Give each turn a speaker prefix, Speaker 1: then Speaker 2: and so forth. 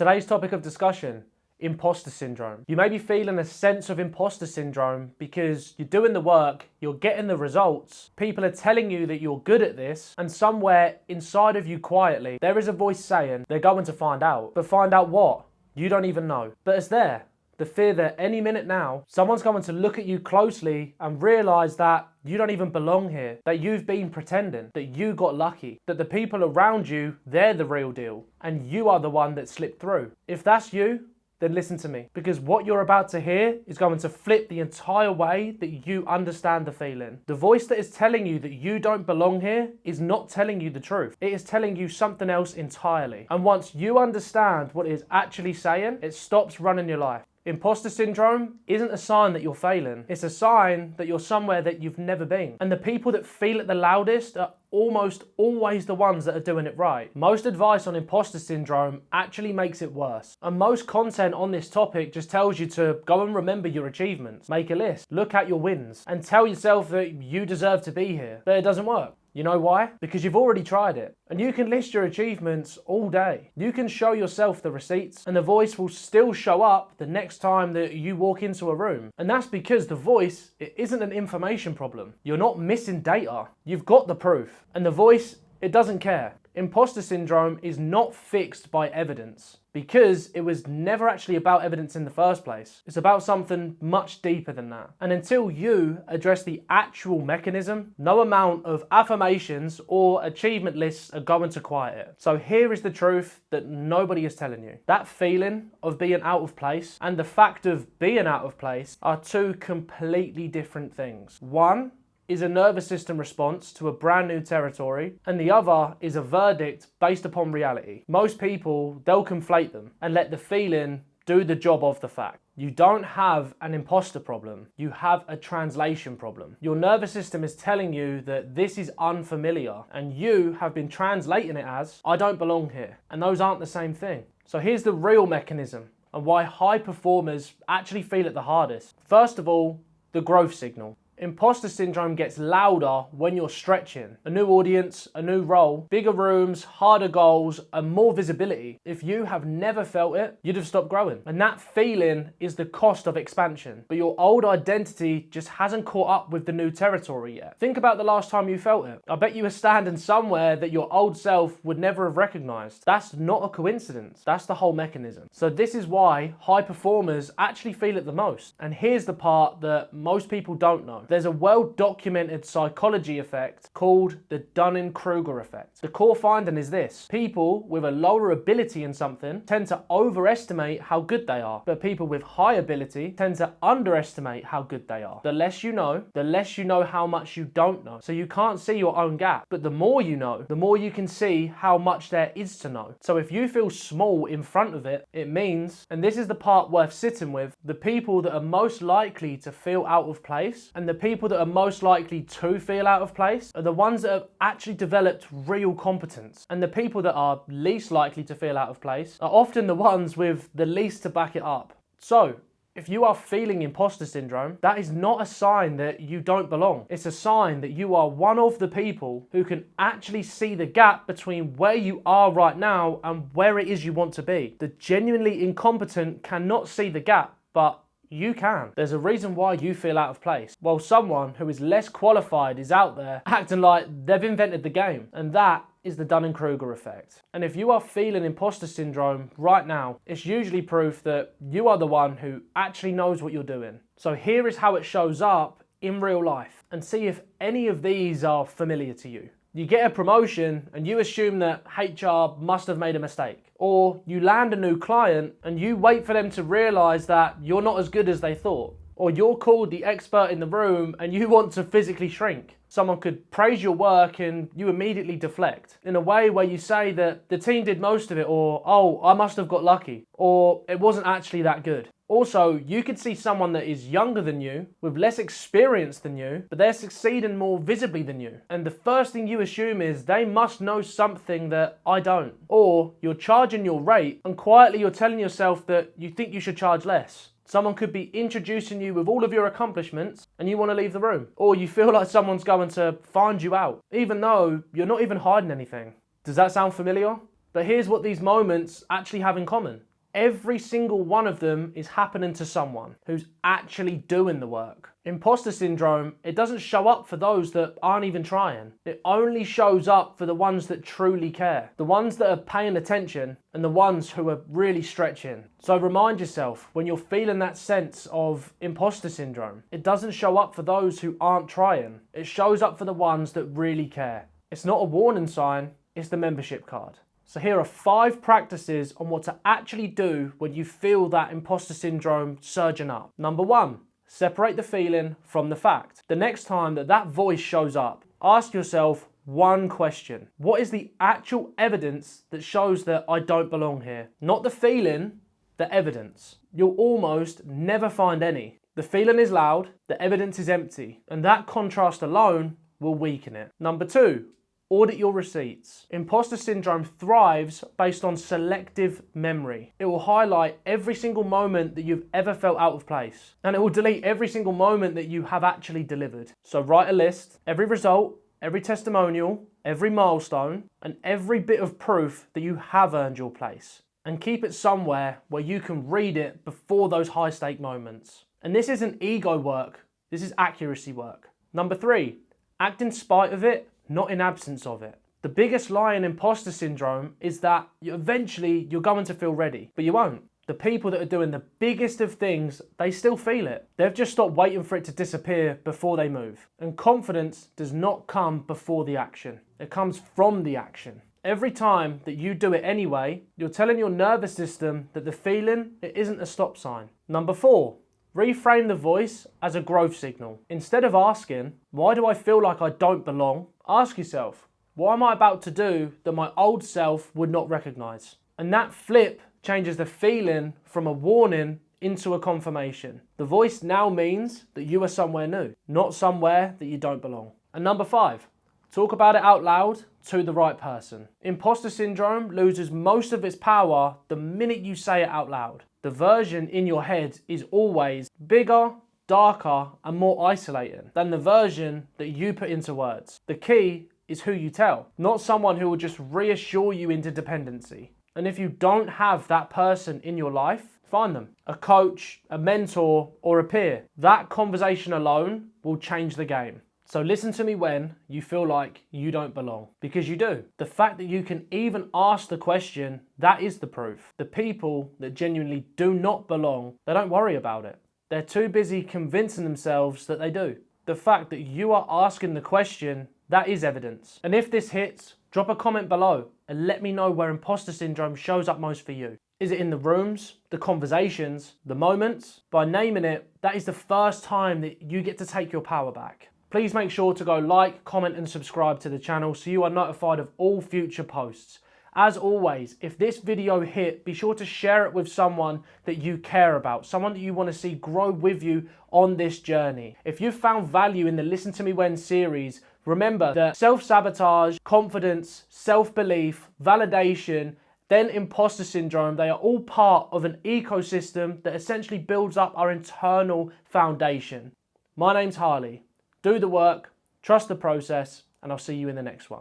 Speaker 1: Today's topic of discussion, imposter syndrome. You may be feeling a sense of imposter syndrome because you're doing the work, you're getting the results, people are telling you that you're good at this, and somewhere inside of you quietly, there is a voice saying they're going to find out. But find out what? You don't even know. But it's there. The fear that any minute now, someone's going to look at you closely and realize that you don't even belong here, that you've been pretending, that you got lucky, that the people around you, they're the real deal, and you are the one that slipped through. If that's you, then listen to me, because what you're about to hear is going to flip the entire way that you understand the feeling. The voice that is telling you that you don't belong here is not telling you the truth. It is telling you something else entirely. And once you understand what it is actually saying, it stops running your life. Imposter syndrome isn't a sign that you're failing. It's a sign that you're somewhere that you've never been. And the people that feel it the loudest are almost always the ones that are doing it right. Most advice on imposter syndrome actually makes it worse. And most content on this topic just tells you to go and remember your achievements, make a list, look at your wins, and tell yourself that you deserve to be here. But it doesn't work. You know why? Because you've already tried it. And you can list your achievements all day. You can show yourself the receipts, and the voice will still show up the next time that you walk into a room. And that's because the voice, it isn't an information problem. You're not missing data. You've got the proof. And the voice, it doesn't care. Imposter syndrome is not fixed by evidence because it was never actually about evidence in the first place. It's about something much deeper than that. And until you address the actual mechanism, no amount of affirmations or achievement lists are going to quiet it. So here is the truth that nobody is telling you. That feeling of being out of place and the fact of being out of place are two completely different things. One is a nervous system response to a brand new territory, and the other is a verdict based upon reality. Most people, they'll conflate them and let the feeling do the job of the fact. You don't have an imposter problem, you have a translation problem. Your nervous system is telling you that this is unfamiliar, and you have been translating it as, I don't belong here, and those aren't the same thing. So here's the real mechanism and why high performers actually feel it the hardest. First of all, the growth signal. Imposter syndrome gets louder when you're stretching. A new audience, a new role, bigger rooms, harder goals, and more visibility. If you have never felt it, you'd have stopped growing. And that feeling is the cost of expansion. But your old identity just hasn't caught up with the new territory yet. Think about the last time you felt it. I bet you were standing somewhere that your old self would never have recognized. That's not a coincidence. That's the whole mechanism. So this is why high performers actually feel it the most. And here's the part that most people don't know. There's a well-documented psychology effect called the Dunning-Kruger effect. The core finding is this: people with a lower ability in something tend to overestimate how good they are, but people with high ability tend to underestimate how good they are. The less you know how much you don't know. So you can't see your own gap, but the more you know, the more you can see how much there is to know. So if you feel small in front of it, it means, and this is the part worth sitting with, the people that are most likely to feel out of place and the people that are most likely to feel out of place are the ones that have actually developed real competence. And the people that are least likely to feel out of place are often the ones with the least to back it up. So, if you are feeling imposter syndrome, that is not a sign that you don't belong. It's a sign that you are one of the people who can actually see the gap between where you are right now and where it is you want to be. The genuinely incompetent cannot see the gap, but you can. There's a reason why you feel out of place, while someone who is less qualified is out there acting like they've invented the game. And that is the Dunning-Kruger effect. And if you are feeling imposter syndrome right now, it's usually proof that you are the one who actually knows what you're doing. So here is how it shows up in real life, and see if any of these are familiar to you. You get a promotion and you assume that HR must have made a mistake. Or you land a new client and you wait for them to realize that you're not as good as they thought. Or you're called the expert in the room and you want to physically shrink. Someone could praise your work and you immediately deflect in a way where you say that the team did most of it, or, oh, I must have got lucky, or it wasn't actually that good. Also, you could see someone that is younger than you, with less experience than you, but they're succeeding more visibly than you. And the first thing you assume is they must know something that I don't. Or you're charging your rate and quietly you're telling yourself that you think you should charge less. Someone could be introducing you with all of your accomplishments and you want to leave the room. Or you feel like someone's going to find you out, even though you're not even hiding anything. Does that sound familiar? But here's what these moments actually have in common. Every single one of them is happening to someone who's actually doing the work. Imposter syndrome, it doesn't show up for those that aren't even trying. It only shows up for the ones that truly care, the ones that are paying attention and the ones who are really stretching. So remind yourself, when you're feeling that sense of imposter syndrome, it doesn't show up for those who aren't trying. It shows up for the ones that really care. It's not a warning sign, it's the membership card. So here are 5 practices on what to actually do when you feel that imposter syndrome surging up. Number 1, separate the feeling from the fact. The next time that voice shows up, ask yourself one question. What is the actual evidence that shows that I don't belong here? Not the feeling, the evidence. You'll almost never find any. The feeling is loud, the evidence is empty, and that contrast alone will weaken it. Number 2, audit your receipts. Imposter syndrome thrives based on selective memory. It will highlight every single moment that you've ever felt out of place, and it will delete every single moment that you have actually delivered. So write a list, every result, every testimonial, every milestone, and every bit of proof that you have earned your place. And keep it somewhere where you can read it before those high stake moments. And this isn't ego work, this is accuracy work. Number 3, act in spite of it, not in absence of it. The biggest lie in imposter syndrome is that eventually you're going to feel ready, but you won't. The people that are doing the biggest of things, they still feel it. They've just stopped waiting for it to disappear before they move. And confidence does not come before the action. It comes from the action. Every time that you do it anyway, you're telling your nervous system that the feeling, it isn't a stop sign. Number 4, reframe the voice as a growth signal. Instead of asking, why do I feel like I don't belong? Ask yourself, what am I about to do that my old self would not recognize? And that flip changes the feeling from a warning into a confirmation. The voice now means that you are somewhere new, not somewhere that you don't belong. And number 5, talk about it out loud to the right person. Imposter syndrome loses most of its power the minute you say it out loud. The version in your head is always bigger, darker, and more isolating than the version that you put into words. The key is who you tell, not someone who will just reassure you into dependency. And if you don't have that person in your life, find them. A coach, a mentor, or a peer. That conversation alone will change the game. So listen to me when you feel like you don't belong, because you do. The fact that you can even ask the question, that is the proof. The people that genuinely do not belong, they don't worry about it. They're too busy convincing themselves that they do. The fact that you are asking the question, that is evidence. And if this hits, drop a comment below and let me know where imposter syndrome shows up most for you. Is it in the rooms, the conversations, the moments? By naming it, that is the first time that you get to take your power back. Please make sure to go like, comment and subscribe to the channel so you are notified of all future posts. As always, if this video hit, be sure to share it with someone that you care about, someone that you want to see grow with you on this journey. If you've found value in the Listen to Me When series, remember that self-sabotage, confidence, self-belief, validation, then imposter syndrome, they are all part of an ecosystem that essentially builds up our internal foundation. My name's Harley. Do the work, trust the process, and I'll see you in the next one.